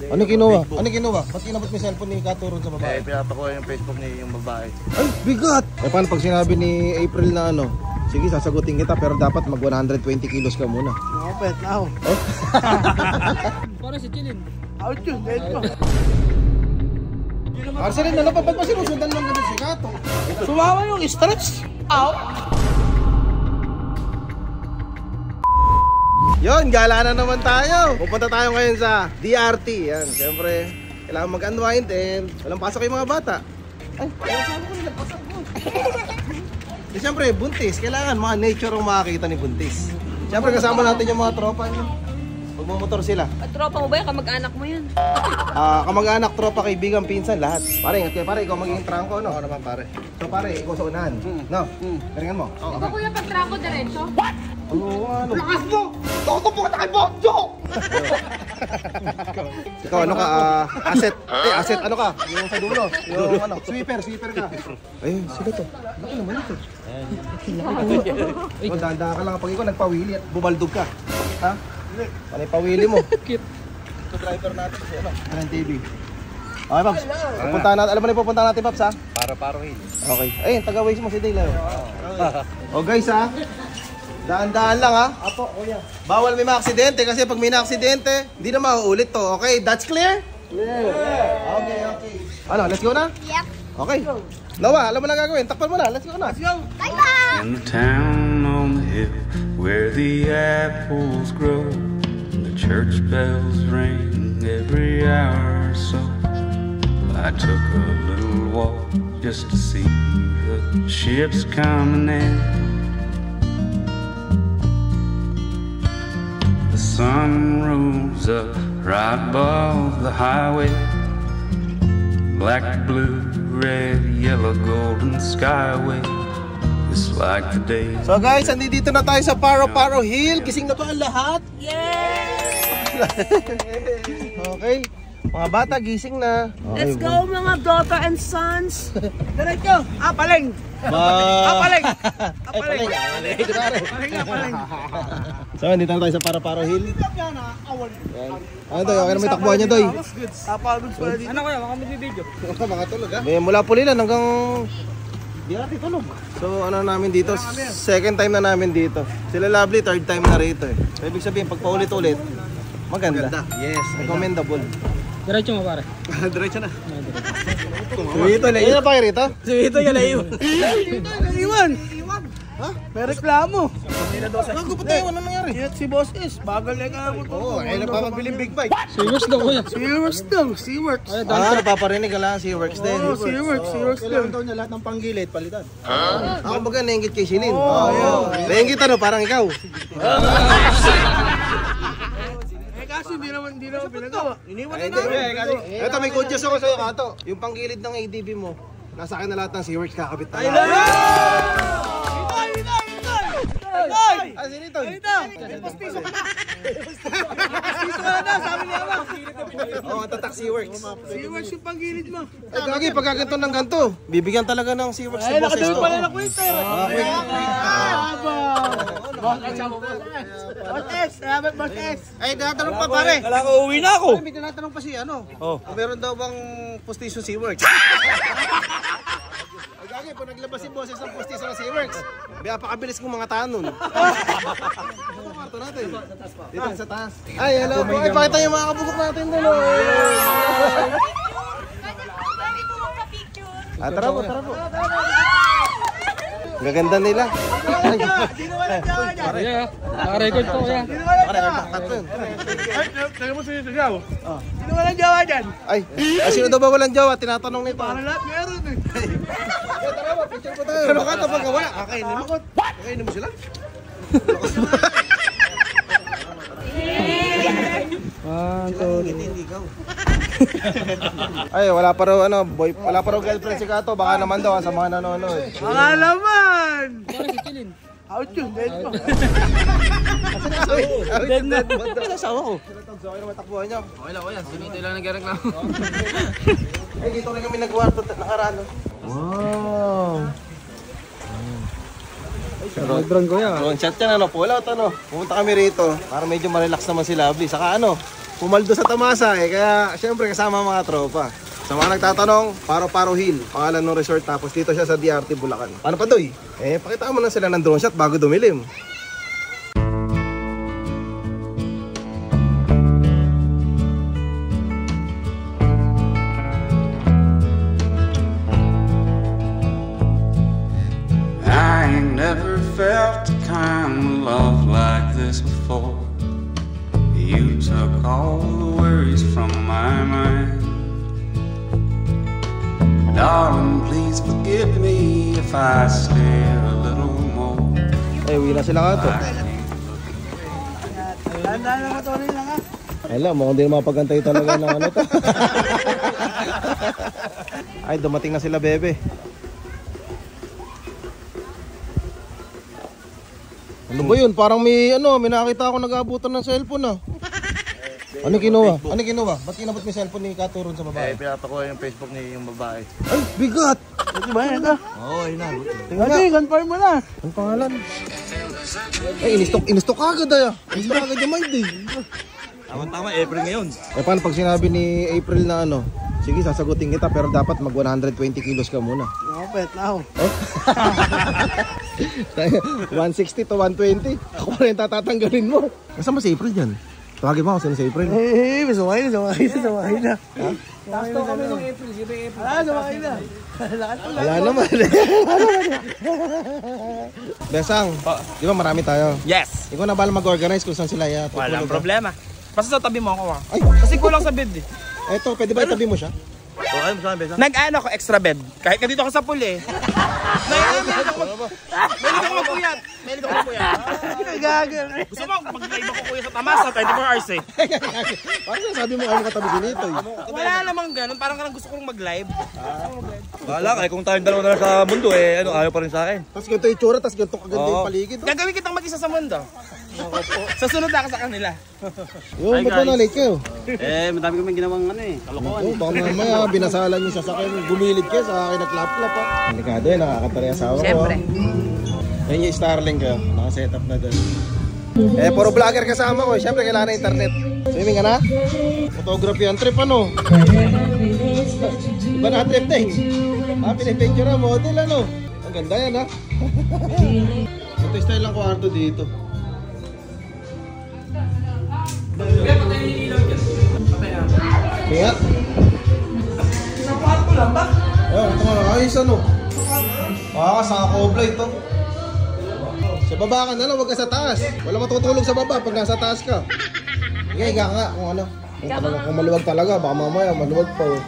Ano kinuha? Ano kinuha? Ba't kinabot mo yung cellphone ni Katuron sa babae? Pinapakuha yung Facebook ni yung babae. Ay, bigat! Eh, paano pag sinabi ni April na ano? Sige, sasagutin kita pero dapat mag 120 kilos ka muna. Nakapet na ako. Oh? Para si Chilin. Out yun, dahil ko. Arcelin, ano pa? Ba't pa sinusundan lang ganun si Kato? Sumama yung stretch out. Yon, gala na naman tayo. Pupunta tayo ngayon sa DRT. Yan, siyempre, kailangan mag-unwind and walang pasok yung mga bata. Ay, sabi ko nila, pasok mo. Eh, siyempre, buntis. Kailangan mga nature ang makakita ni buntis. Siyempre, kasama natin yung mga tropa niyo. Magmumotor sila. At tropa mo ba yan? Kamag-anak mo yan? Kamag-anak, tropa, kaibigan, pinsan, lahat. Pare, ingat kayo. Pare, ikaw magiging trangko, no? Ako naman pare. So, pare, ikaw sa unahan. No? Galingan mo. Di ba kuya pag trako diretso? Ano? Lakas mo! Toto po ka tayo mo! Joke! Ikaw, ano ka? Asset. Asset, ano ka? Yung sa dulo. Yung ano? Sweeper ka. Ayun, sino to? Laki naman ito. O, dahan-dahan ka lang kapag ikaw nagpawili at bumaldog ka. Ha? Ano yung pawili mo? Cute. Ito driver natin si ano? Grand TV. Okay, Paps. Pupuntahan natin. Alam mo na yung pupuntahan natin, Paps, ha? Para-parohin. Okay. Ayun, taga-waste mo si Dale. O guys, ha? Daan-daan lang, ha? Apo, kuya. Bawal may mga-aksidente kasi pag may na-aksidente, hindi na mauulit to. Okay, that's clear? Okay. Ano, let's go na? Yep. Okay. Noah, alam mo na gagawin. Takpan mo na. Let's go na. Bye-bye! In the town on the hill where the apples grow, and the church bells ring every hour or so, I took a little walk just to see the ships coming in. The sun rose up right above the highway, black, blue, red, yellow, golden skyway. It's like the day. So guys, andito na tayo sa Paro Hill. Gising na ba ang lahat? Yay! Okay. Mga bata, gising na. Let's go mga daughter and sons! Diretso! Apaling! Apaling! Apaling! Apaling! So, andito na tayo sa Paro Hill. Yan. Ano to? Okay na may takbuhan niya, Doy. Ano kuya? Baka magbibideo. Mga tulog, ha? Mula Pulilan hanggang DRT tulog. So, ano namin dito? Second time na namin dito. Sila Lovely, third time na rito eh. So, ibig sabihin, pag paulit-ulit, maganda. Yes, recommendable. Diretso mo pare. Diretso na. Suwito na yun. Ano pa kayo rito? Suwito yung laiwan. Iwan! Ha? May reklamo. Gago pa tayo, ano nangyari? Yan si Boss S. Bagal na ka ako. Oo, nagpapabiling big bike. Serious daw kuya. Seaworks daw. Seaworks. Napaparinig ka lang, Seaworks din. Oo, Seaworks. Seaworks daw. Kailangan daw niya lahat ng panggilid, palitan. Ako baga nainggit kay Shilin. Nainggit ano, parang ikaw. Kaso hindi naman pinagawa. Iniwan na Hindi, namin. ito may good news ako sa'yo, Kato. Yung panggilid ng ADB mo, nasa akin na lahat ng Seaworks kakabit tayo. Ah, sino ito? Pastiso ka na. Pastiso ka na, sabi niya ba? Oo, tatak Seaworks. Seaworks yung panggilid mo. Ay, gagi, pagkaganto ng ganto, bibigyan talaga ng Seaworks sa boses Nakadami to. pala na kwenta. Boss S, salamat Boss S. Ay, tinatanong pa pare. Kala ko uwi na ako. Ay, may tinatanong pa si ano. Kung meron daw bang postiso Seaworks. Ay, gagi, pag naglabas si boses ng postiso ng Seaworks, napakabilis kong mga tanong. Ito ang kwarto natin. Dito, sa taas. Ay, hello po. Ay, pakita yung mga kabugok natin doon. Tara po, tara po. Gaganda nila. Kuya, naka-record po kuya. Tatlo yun. Tayo mo sa sigaw. Sino walang jawa dyan? Ay, sino daw ba walang jowa? Tinatanong nito. Para lahat meron eh. Tara po, picture po tayo. Ano ka ito pag wala? Kakainin mo. Kakainin mo sila? Hindi ikaw. Ay, wala pa raw ano, wala pa raw girlfriend si Kato. Baka naman daw sa mga nanonood. Mga laman! Para si Chilin. Out yun, dead ko. Dead na. Ano asawa ko? Okay naman takbuhan niyo. Okay lang kuya. Sunito lang nagreklamo. Ay, dito rin kami nagwarto nakaraan. Wow. Drone kuya. Drone shot yan ano, pull out ano. Pumunta kami rito para medyo ma-relax naman si Lovely. Saka ano, pumaldo sa Tamasa eh. Kaya syempre kasama ang mga tropa. Sa mga nagtatanong, Paro-Paro Hill, pangalan ng resort. Tapos dito siya sa DRT Bulacan. Paano pa doy? Pakita mo na sila ng drone shot bago dumilim. I ain't never felt the kind of love like this before. You took all the worries from my mind. Darling, please forgive me if I stay a little more. Uwi na sila ka to. Tandaan na matuloy lang ha. Alam, mukhang di na mapagantay talaga ng ano to. Ay, dumating na sila, bebe. Ano ba yun? Parang may nakita ako nag-aabutan ng cellphone ah. Ano kinuha? Ano kinuha? Ba't kinabot may cellphone ni Katuron sa babae? Pinapakuha yung Facebook ni yung babae. Ay, bigat! Ito ba yan ito? Oo, yun na. Tingnan nga. Ate, confirm mo na. Ang pangalan? Ay, inistok agad ah. Inistok agad yung mind eh. Tama, April ngayon. Paano pag sinabi ni April na sige, sasagutin kita pero dapat mag 120 kilos ka muna. Nakapet na ako. 160 to 120. Ako pa rin tatatanggalin mo. Nasaan ba si April dyan? Tawagin mo ako sino si April. Sumakay na. Tasto kami ng April, si April. Sumakay na. Wala naman. Besang, di ba marami tayo? Yes! Ikaw na bala mag-organize kung saan sila Walang problema. Basta sa tabi mo ako Ay, Kasi kulang sa bed eh. eto, pwede ba itabi mo siya? Okay, masama besa. Nag-ano ako extra bed. Kahit ka dito ako sa pool eh. Naiamit ako. Mahilig ako magpuyat. Gagal. Gusto mo mag-live ako kuya sa Tamasa 24 hours eh. Parang sabi mo ayaw katabi dito eh. Wala namang ganun. Parang gusto kong mag-live. Bahala ka, kung tayong dalawa na lang sa mundo eh, ayaw pa rin sa akin. Tapos ganito yung tsura, tapos ganito kaganda yung paligid. Gagawin kitang mag-isa sa mundo. Sa sunod na ka sa kanila. Yung ba't na late kayo? Madami kami ginawang kalokohan. Oo, baka mamaya binasalan yung sasakyan, gumilid kayo sa akin nag-lap-lap ha. Delikado eh, nakakatari asawa ko. Siyempre. Ayun yung Starlink kayo, nakasetup na doon. Puro vlogger kasama ko, siyempre kailangan na internet. Swimming ka na? Photography ang trip ano? Iba na trip din. Pinipicture na model ano? Ang ganda yan ha. Ito yung style ng kwarto dito. Kaya? Kinapahan ko lang ba? Ito nga, ayos ano? Sa kobla ito. Sa baba ka na lang, huwag ka sa taas. Wala matutulog sa baba pag nasa taas ka. Higa nga kung ano. Kung maluwag talaga, baka mamaya maluwag pa oh.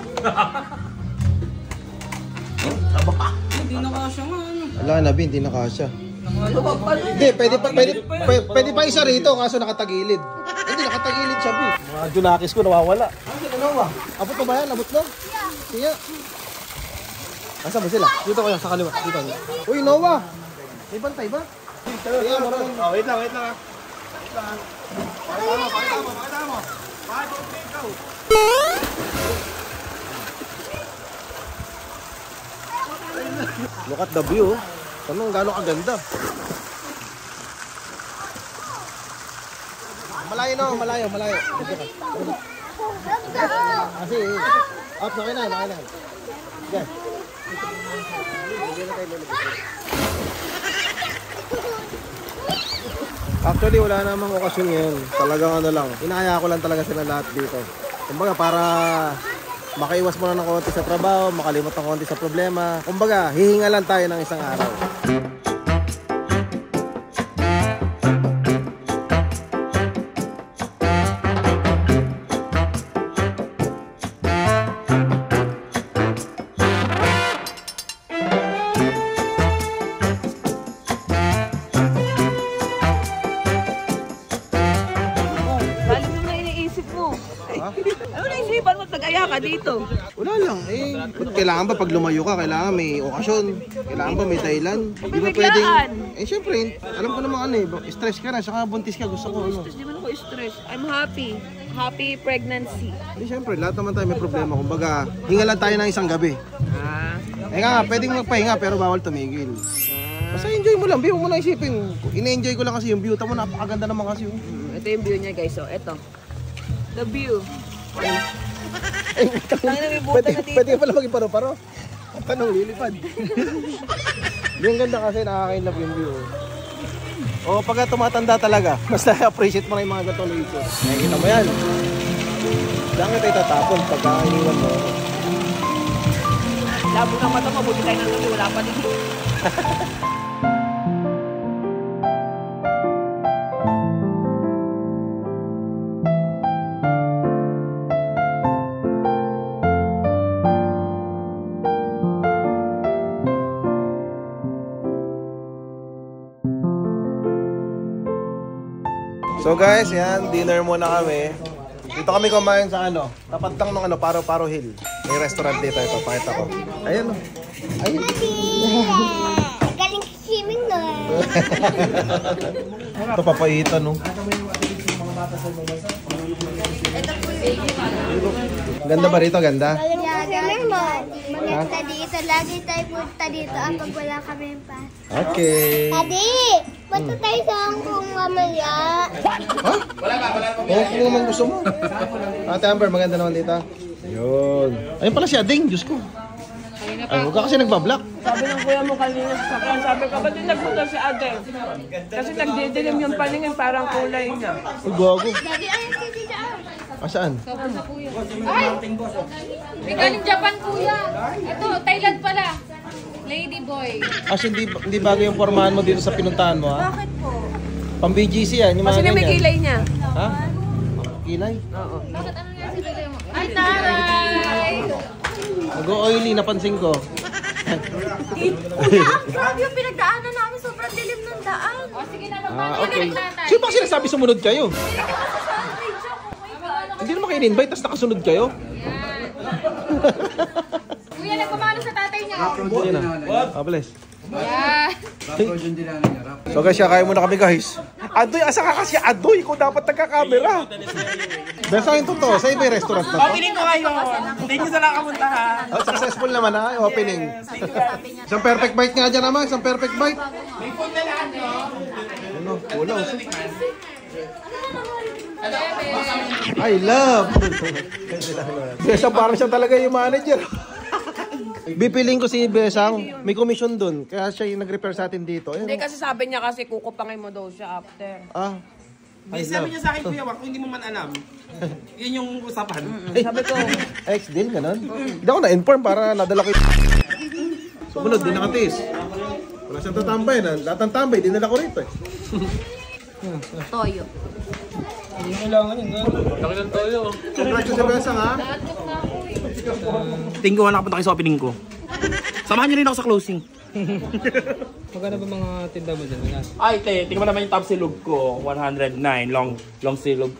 Hindi na kasya nga ano. Wala na, hindi na kasya. Hindi, pwede pa isa rito kaso nakatagilid. Hindi, nakatagilid siya, B. Mga junakis ko nawawala. Ano ba? Abot mo ba yan? Abot mo? Siya. Asa ba sila? Dito ko yan sa kaliwa. Dito. Uy, Noah! May bantay ba? Kaya maraming. Wait lang ah. Look at the view. Tanong gano'ng kaganda. Malayo no, malayo. Kasi, up na kayo na. Okay. Actually, wala namang okasyon ngayon. Talagang ano lang. Inaya ko lang talaga sila lahat dito. Kumbaga, para makaiwas mo na ng konti sa trabaho, makalimot ng konti sa problema. Kumbaga, hihinga lang tayo ng isang araw. Galing naman iniisip mo. Ano naisipan mo? Tagaya ka dito. Wala lang kailangan ba pag lumayo ka, kailangan may okasyon, kailangan ba may dahilan. Di ba pwedeng, syempre, alam ko naman stress ka na, saka buntis ka, gusto ko Di man ako stress. I'm happy. Happy pregnancy. Syempre, lahat naman tayo may problema, kumbaga, hinga lang tayo ng isang gabi. Nga, pwedeng magpahinga pero bawal tumigil. Basta enjoy mo lang, huwag mo na isipin, ine-enjoy ko lang kasi yung view, tamo napakaganda naman kasi yung. Ito yung view niya guys. So, ito. The view. Pwede ka pala maging paro-paro. Ang tanong, lilipad. Yung ganda kasi nakakainlove yung view. O pagka tumatanda talaga, mas na-appreciate mo na yung mga gatong nature. Nakikita mo yan. Diyan kita itatapon pagka iniwan mo. Labo ng mata, mabuti tayo ng tuloy. Wala pa din. So guys, yan, dinner muna kami. Dito kami kumain sa ano, tapat lang ng ano, Paro-Paro Hill. May restaurant dito, ito, pakita ko. Ayan o. Ayun. Galing swimming na. Ito papaitan no. Ganda ba rito? Ganda? Swimming mo. Maganda dito. Lagi tayo punta dito pag wala kami pa. Okay. Daddy, punta tayo sa Hong Kong mamaya. Ha? Wala pa. Kung naman gusto mo. Ate Amber, maganda naman dito. Yun. Ayun pala si Ading, Diyos ko. Ay, huwag ka kasi nagbablock. Sabi ng kuya mo kanina sa sakyan, sabi ko, ba't yung nagpunta si ate? Kasi nagdidilim yung paningin, parang kulay niya. Uy, gago. Daddy, ayun si Tita. Saan? May galing Japan, kuya. Ito, Thailand pala. Lady boy. As hindi bago yung pormahan mo dito sa pinuntahan mo, ha? Bakit po? Pang BGC yan, yung mga Kasi na may ganyan. kilay niya. Ha? Kilay? Oo. Bakit ano nga si Bebe mo? Ay, taray! Nag-oily, napansin ko. Kuya, grabe yung pinagdaanan namin. Sobrang dilim ng daan. O, sige na, Okay. Sino ba sinasabi sumunod kayo? Hindi naman kayo in-invite, tapos nakasunod kayo? Kuya, nagpamalo sa tatay niya. Yun na. Bless. Yeah. So guys, kakain muna kami guys. Adoy, asa ka kasi Adoy? Ikaw dapat nagka-camera. Besa yung totoo, sa iba yung restaurant na to. Opening ko kayo. Thank you sa nakapunta ha. Oh, successful naman ha, yung opening. Isang perfect bite nga dyan naman, isang perfect bite. Ano, wala uso. I love. Besa parang siya talaga yung manager. Bipiling ko si Besang, may commission dun. Kaya siya yung nag-repair sa atin dito. Hindi kasi sabi niya kasi kukupangin mo daw siya after. Ah, I Sabi love. niya sa akin, Kuya Wak, kung hindi mo man alam. Yun yung usapan. Sabi ko, Ex-deal, ganun. Hindi ako na-inform para nadala ko yung... Sumunod, di nakatiis. Wala siyang tatambay na. Lahat ng tambay, dinala ko rito eh. Toyo. Congrats sa Besang ha. Tingin ko nakapunta kayo sa opening ko. Samahan niyo rin ako sa closing. Magkano ba mga tinda mo dyan? Ay, tingin mo naman yung top silog ko, 109.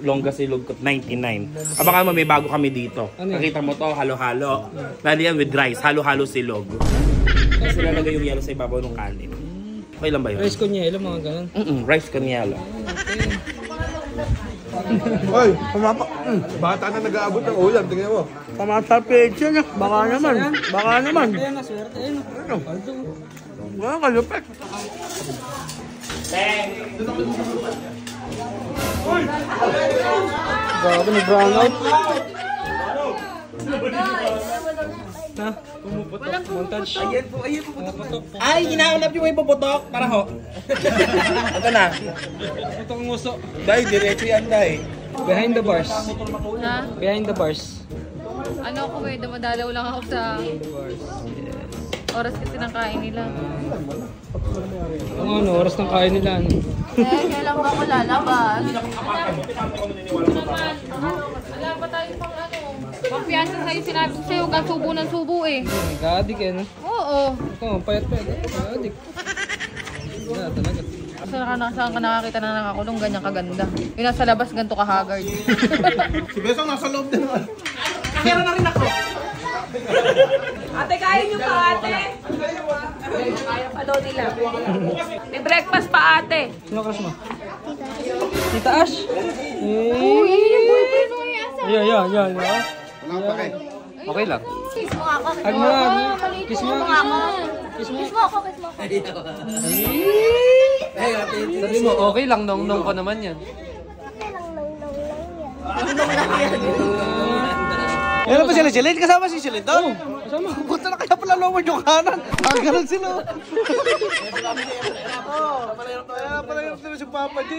Longga silog ko, 99. Abangan mo, may bago kami dito. Ano yun? Nakita mo to, halo-halo. Lali yan with rice, halo-halo silog. Kasi lalagay yung yelo sa ibabaw ng kanin. Okay lang ba yun? Rice kunyelo, mga ganun. Rice con yelo. Oy, bata na nag-aabot ng ulam, tingnan mo. Pamatapid siya. Baka naman. Baka naman. Ayun na, swerte. Ayun na. Wala kalupit. Grabe, nag-brown out. Montage. Ay, inaulap yung may puputok. Para ho. Ito na. Ito ang nguso. Dahil, diretso yan dahil. Behind the bars. Ha? Behind the bars. Ano ako eh, dumadalaw lang ako sa oras kasi ng kain nila. Ang ano, oras ng kain nila. Ano? Kailan ba ako lalabas? Wala pa tayo pang ano. Pagpiyansa sa'yo, sinabi ko sa'yo, subo ng subo eh. Nag-addict eh, no? Oo. Ito, payat-payat. Nag-addict. Wala talaga. Saan ka nakakita na nakakulong, ganyan kaganda. Yung nasa labas, ganito ka-haggard. Si Besang nasa loob din naman. Meron na rin ako. ate, kaya niyo pa ate? Kaya pa daw nila. May breakfast pa ate. Sino crush mo? Tita Ash? Uy, yung boyfriend mo yung asa. Yeah. Wala ka pake. Okay lang. Kiss mo ako. Hug mo nga. Kiss mo. Kiss mo ako. Sabi mo, okay lang, nong-nong ko naman yan. Yan ba sila, Jeline? Kasama si Jeline doon? Kasama. Punta na kaya pala lower yung kanan. Ganun sila. Kaya pala yung sila si Papa J.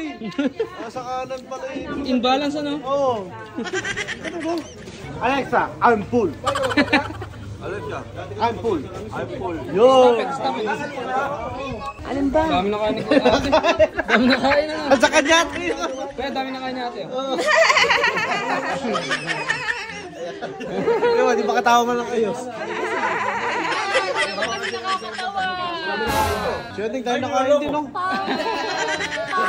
Sa kanan pala yun. Imbalance ano? Oo. Alexa, I'm full. Alexa, I'm full. I'm full. Yo! Alin ba? Dami na kain ni Kuya ate. Dami na kain na nga. Sa kanya. Kaya dami na kain ni ate. Di ba katawa man lang ayos? Shooting tayo nakain din, no?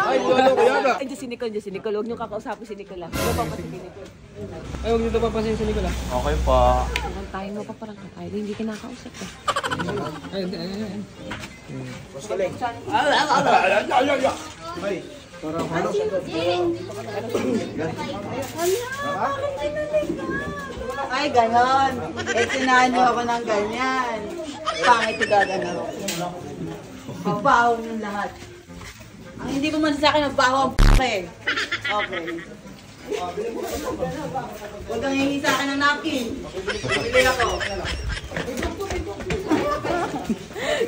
Ay, wala ko yan ah. Ay, si Nicole. Huwag niyong kakausapin si Nicole lang. Ano pa pa si Nicole? Ay, huwag dito papasin si Nicola. Okay pa. Mukhang tayo mo pa parang kakain. Hindi kinakausap eh. Ay, ay. Ay, ganon. Eh, sinano ako ng ganyan. Pangit yung gagano. Mabaho yung lahat. Ang hindi ko man sa akin, mabaho ang p***e. Okay. Huwag kang hihingi sa akin ng napkin. Bili ako.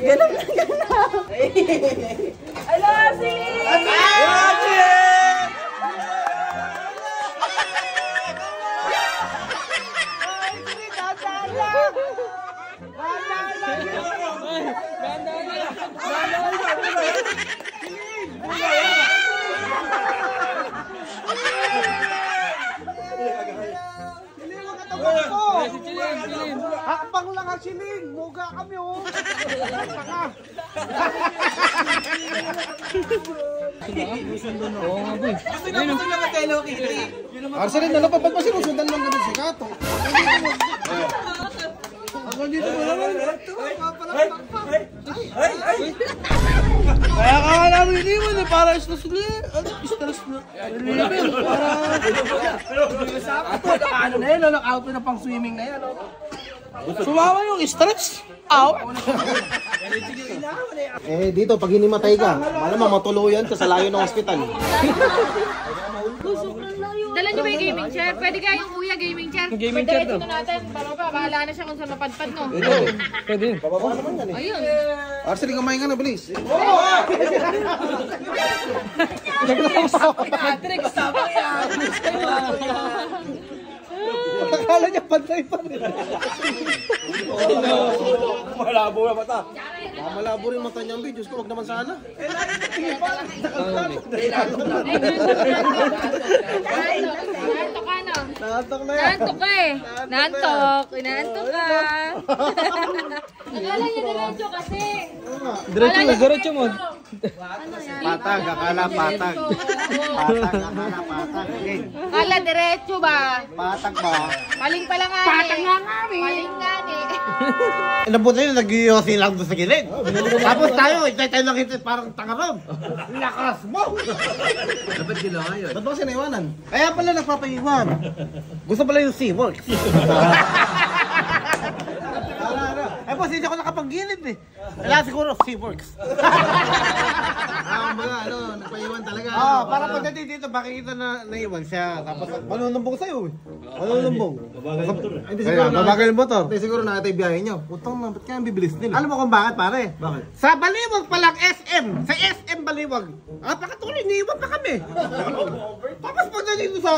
Ganon na ganon. Hello, Ashley! Hakbang lang ang siling! Muga kami oh! Oo nga boy. Arselin, ano pa ba't pa sinusundan lang ganun si Kato? Hanggang dito mo naman! Kaya ka nga namin iniwan eh, para stress na. Stress na. Ano na yun, knock-out na pang swimming na yan. Sumama yung stress. Ow! Eh dito, pag hinimatay ka, malamang matuluyan ka sa layo ng ospital. Dala niyo ba yung gaming chair? Pwede kaya yung kuya gaming chair? Gaming chair daw. Pwede natin. Para pa, bahala na siya kung saan mapadpad, no? Pwede yun. Bababa naman yan eh. Ayun. Arcelie, kumain ka na, bilis. Patrick, sama yan! Akala niya pantay pa rin. Malabo na mata. Malabo rin mata niya ang video. Diyos ko, wag naman sana. Naantok ka, no? Naantok na yan. Naantok ka eh. Naantok. Inaantok ka. Akala niya diretso kasi. Diretso mo. Patag, akala patag. Patag, akala patag. Akala diretso ba? Patag ba? Paling pala nga eh. Patag nga nga eh. Paling nga eh. Inabot na yun, nag-iyosin lang doon sa gilid. Tapos tayo, tayo nakita parang tangaram. Lakas mo! Dapat ginawa yun. Ba't ba kasi naiwanan? Kaya pala nagpapaiwan. Gusto pala yung SeaWorks. Eh, boss, hindi ako nakapag-gilid eh. Kailangan siguro SeaWorks. Mga nagpaiwan talaga. Oo, para pagdating dito, makikita na naiwan siya. Tapos manunumbong sa'yo eh. Manunumbong. Babagal yung motor. Hindi siguro nakita yung biyahe nyo. Putang na, ba't kaya ang bibilis nila? Alam mo kung bakit pare? Bakit? Sa Baliwag palang SM. Sa SM Baliwag. Pakatuloy, niiwan pa kami. Tapos pagdating sa,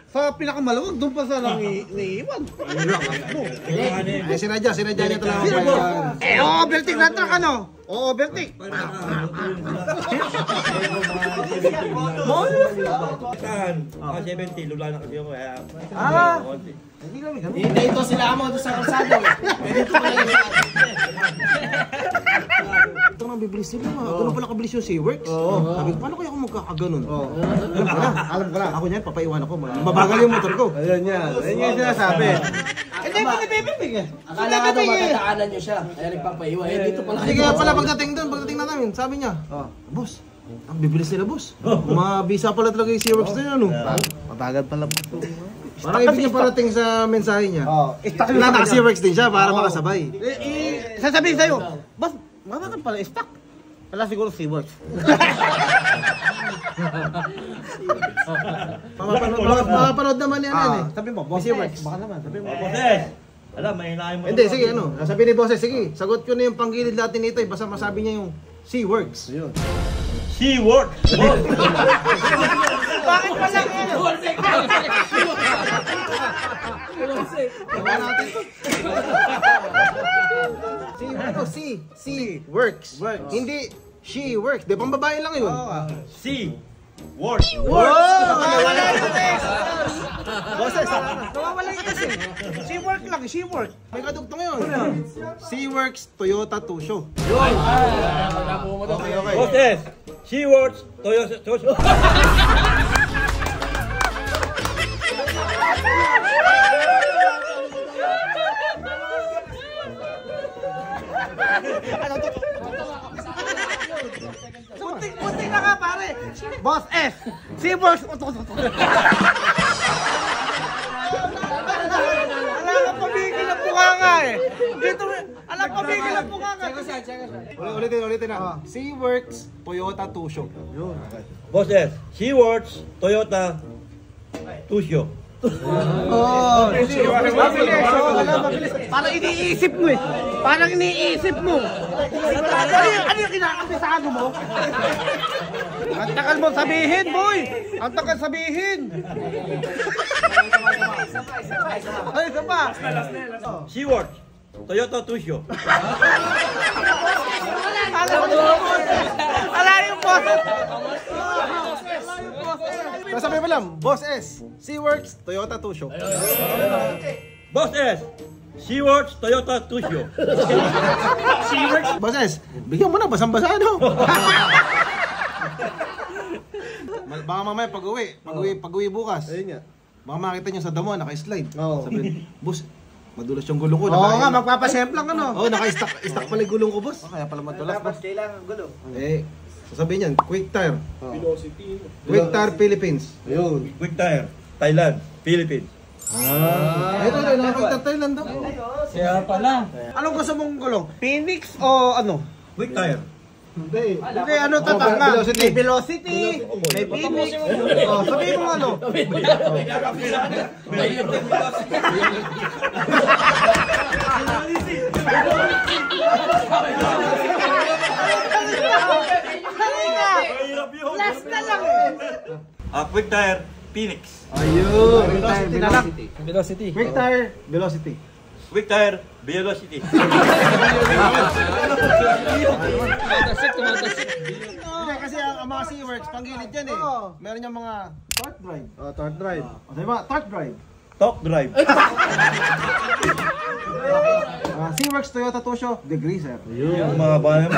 sa pinakamaluwag, doon pa sa naiiwan. Ay, sinadya niya talaga. Eh, overtake na truck, ano? Overtake. Ah, 70, lula na kasi ako. Hindi ito sila mo doon sa kalsado. Dito pala yung ito nga bibilis nila. Ganun pala kabilis yung SeaWorks. Sabi ko, paano kaya ako magkakaganon? Alam ko na. Ako niyan, papaiwan ako. Mabagal yung motor ko. Ayan yan. Ayan yung sinasabi. Hindi pa nabibibig eh. Akala nga daw matataanan nyo siya. Kaya nagpapaiwan. Eh, dito pala. Hindi kaya pala pagdating na namin, sabi niya, boss, ang bibilis nila boss. Mabisa pala talaga yung SeaWorks na yun. Mabagal pala po. Parang ibig niya parating sa mensahe niya. Naka-SeaWorks din siya para makasabay. Sasabihin sa'yo, boss, mabagal pala, stuck. Wala siguro SeaWorks. Mapapanood naman yan eh. Sabi mo, boss. SeaWorks. Baka naman, sabi mo. Boses! Alam, mahinahin mo. Hindi, sige ano. Sabi ni Boses, sige. Sagot ko na yung panggilid natin nito eh. Basta masabi niya yung SeaWorks. Yun. SeaWorks! Bakit pa lang yan? SeaWorks. Hindi SeaWorks. Di bang babae lang yun? SeaWorks. Nawawala yung S! Boses, nawawala yung S eh. SeaWorks lang, SeaWorks. May kadugtong yun. SeaWorks Toyota Tusho. Yun! Okay. Boses! SeaWorks, Toyota. Punting na ka pare! Boss S! SeaWorks! Alam ka pamigil ang bunganga eh! Dito, alam pamigil ang bunganga! Ulitin na. SeaWorks Toyota Tusho. Boses, SeaWorks, Toyota, Tusho. Mabilis. Parang iniisip mo eh. Ano yung kinakapisado mo? Ang takal mo sabihin, boy! Ang takal sabihin! Ay, isa pa! SeaWorks, Toyota, Tusho. Ala yung boss! Sasabihin mo lang, Boss S, SeaWorks, Toyota Tusho. Boss S, SeaWorks, Toyota, Tusho. Boss S, bigyan mo na, basang-basa ano? Baka mamaya pag-uwi bukas. Ayun nga. Baka makita nyo sa damo, naka-slide. Sabihin, boss, madulas yung gulong ko. Oo nga, magpapasemplang ano. Oo, naka-stack pala yung gulong ko, boss. Kaya pala madulas, boss. Kailangan gulong. Sasabihin yan, Quick Tire. Velocity. Quick Tire Philippines. Ayun. Quick Tire, Thailand, Philippines. Ito, nakakita Thailand daw. Kaya pala. Anong gusto mong gulong? Phoenix o ano? Quick Tire. Hindi, ano tatanga? May Velocity, may Phoenix. Sabihin mo ano? Last na lang Quick Tire, Phoenix. Ayun. Velocity. Quick Tire, Velocity. Quick Tire, Velocity. Hindi, kasi ang mga SeaWorks, panggilid yan eh. Meron yung mga torque drive. Torque drive. Sabi ba, torque drive. Talk Drive. SeaWorks Toyota Tusho, Degreaser. Yung mga bahan.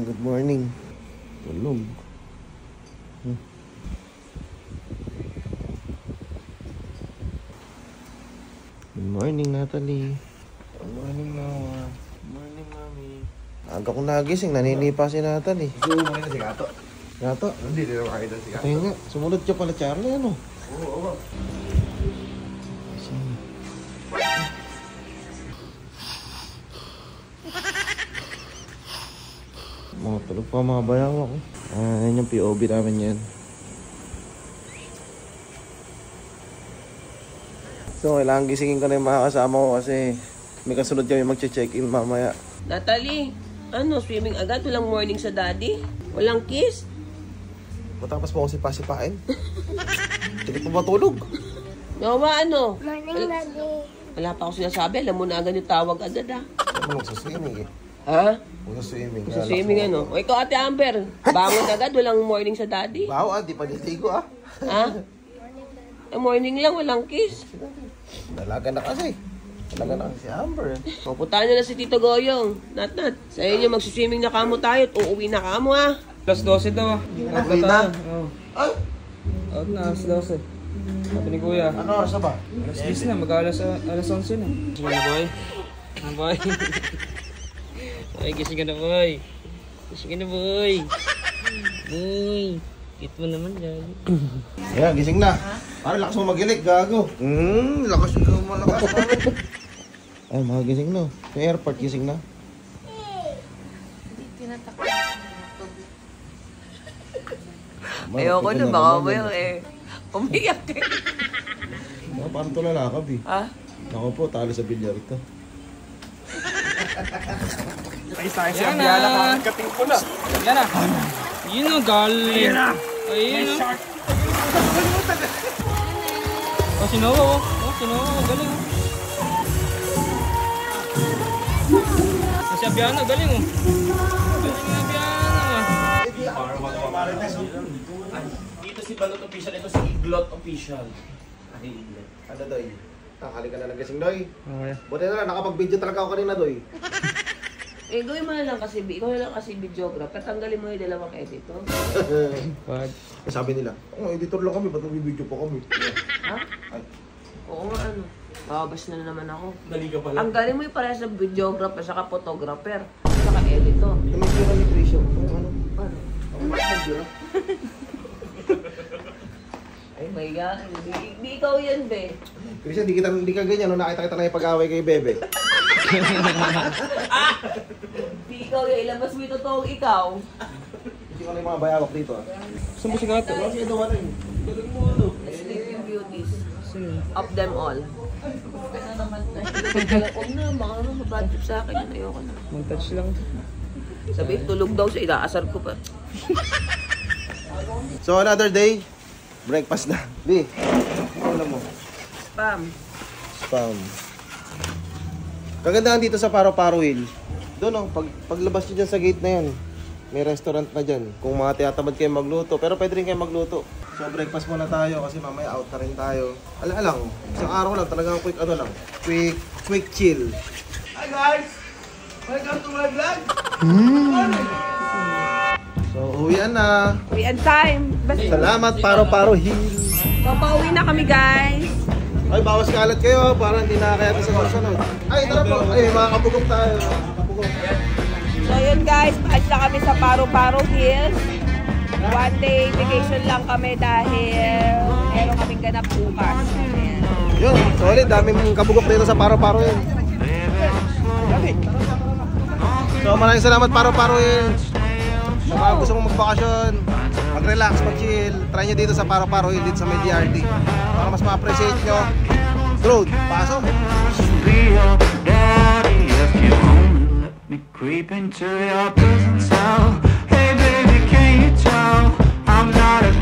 Good morning. Tulog. Good morning, Natalie. Good morning, Mama. Good morning, Mami. Aga kong nagising, naninipa si Natalie. Gusto mo na si Gato. Gato? Hindi na makakita si Gato. Kaya nga, sumunod ka pala, Charlie, ano? Oo. Mga tulog pa mga bayaw ako. Yan yung POV namin yan. So, kailangan gisingin ko na yung mga kasama ko kasi may kasunod kami mag-check-in mamaya. Natalie, swimming agad? Walang morning sa daddy? Walang kiss? Matapos po ako sipa-sipain. Hindi pa matulog. Noah, ano? Morning, Daddy. Wala pa ako sinasabi. Alam mo na agad yung tawag agad, ha? Ako magsaswimming eh. Ha? Magsaswimming. Magsaswimming, ano? O ikaw, Ate Amber, bangon agad. Walang morning sa daddy. Baho di pa ditigo ah. Ha? Morning lang, walang kiss. Dalaga na kasi. Dalaga na si Amber. O, puntahan nyo na si Tito Goyong. Nat, sa inyo, magsiswimming na kamo tayo at uuwi na kamo, ha? Alas 12 daw. Uwi na? Ay! Out na, alas 12. Sabi ni Kuya. Ano oras na ba? Alas 10 na, mag-alas 11 na. Gising ka na, boy. Ano, boy? Ay, gising ka na, boy. Gising ka na, boy. Boy. Hit mo naman, yan. Ayan, gising na. Parang lakas mo magilik, gago. Lakas mo malakas. Ay, mga gising na. Yung airport, gising na. Ayoko na, baka ba yung umiyak eh. Parang ito lalakab eh. Ha? Ako po, talo sa bilyar ito. Yan na. Kating ko na. Yan na. Yun ang galing. Yan na. Ayun na. Oh, si Noah, oh. Oh, si Noah, galing, oh. Si Abiano, galing, oh. Galing na Abiano, ah. Dito si Balot Official, ito si Iglot Official. Ano, Doy? Nakakali ka na ng gising, Doy. Okay. Buti na lang, nakapag-video talaga ako kanina, Doy. Gawin mo na lang kasi, ikaw na lang kasi videographer. Tanggalin mo yung dalawang editor. Pag. Sabi nila, editor lang kami, ba't mag-video pa kami? Ha? Ay. Oo nga, ano. Babas na naman ako. Dali ka pala. Ang galing mo yung parehas ng videographer, saka photographer, saka editor. Medyo kami presyo. Ano? Ano? Ay, my God. Hindi ikaw yan, be. Christian, di ka ganyan, no? Nakita kita na yung pag-away kay Bebe. Hindi ikaw yan. Ilabas mo yung totoong ikaw. Hindi ko na yung mga bayawak dito, ah. Saan ba si Gato? Kasi ito, ano yun? Galing mo, ano? Sleeping Beauties. Of them all. Huwag na, baka naman mabad trip sa akin. Ayoko na. Mag-touch lang. Sabi, tulog daw sa inaasar ko pa. So, another day, breakfast na. Di, alam mo, Spam. spam. Kagandahan dito sa Paro-Paro Hill. Doon, oh, paglabas nyo dyan sa gate na yan, may restaurant na dyan. Kung mga tiyatamad kayo magluto, pero pwede rin kayo magluto. So, breakfast muna tayo kasi mamaya out na rin tayo. Alang, isang araw lang, talagang quick, ano lang, quick chill. Hi guys! Welcome to my vlog! So, uwian na. Uwian time. Salamat, Paro-Paro Hill. Papauwi na kami, guys. Ay, bawas kalat kayo para hindi na kaya sa susunod. Ay, tara po. Ay, mga kabugok tayo. Kabugok. So, yun guys. Paalis na kami sa Paro-Paro Hills. One day vacation lang kami dahil meron kaming ganap bukas. Ayan. Yun, solid. Daming kabugok dito sa Paro-Paro Hill. So, maraming salamat, Paro-Paro Hill. Sa mga gusto mong magbakasyon, mag-relax, mag-chill, try nyo dito sa Paro-Paro Hill, dito sa may DRT. Para mas ma-appreciate nyo. Road, pasok! Creep into your presence now. Hey baby, can you tell I'm not a